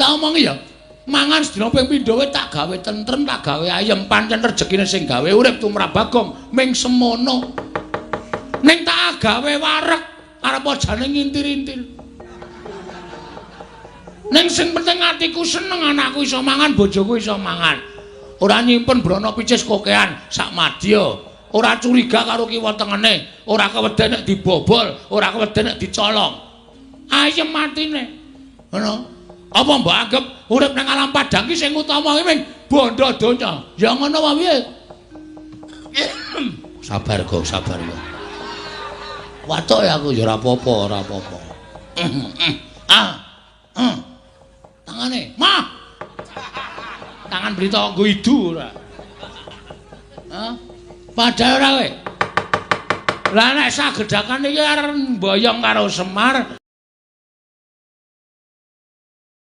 tak omongi ya. Mangan sedina ping pindho tak gawe tentrem, tak gawe ayem, pancen rejekine sing gawe urip tumrap Bagong ming semono. Ning tak gawe wareg arep jane ngintir-intir. Ning sing penting atiku seneng anakku iso mangan, bojoku iso mangan. Ora nyimpen brana picis kokean sak madya. Ora curiga karo kiwa tengene, ora keweden nek dibobol, ora keweden nek dicolong. Ayem matine. Ngono. Apa mbok anggap urip nang alam padang ki sing utama ki ming bondo donya. Ya ngono wae piye? Sabar kok, sabar ya. Watuk ya aku ya ora apa-apa, ora apa-apa. Tangane, mah. Tangan berita nggo idu ora. Padahal ora kowe. Lah nek sagedakan iki arep mboyong karo Semar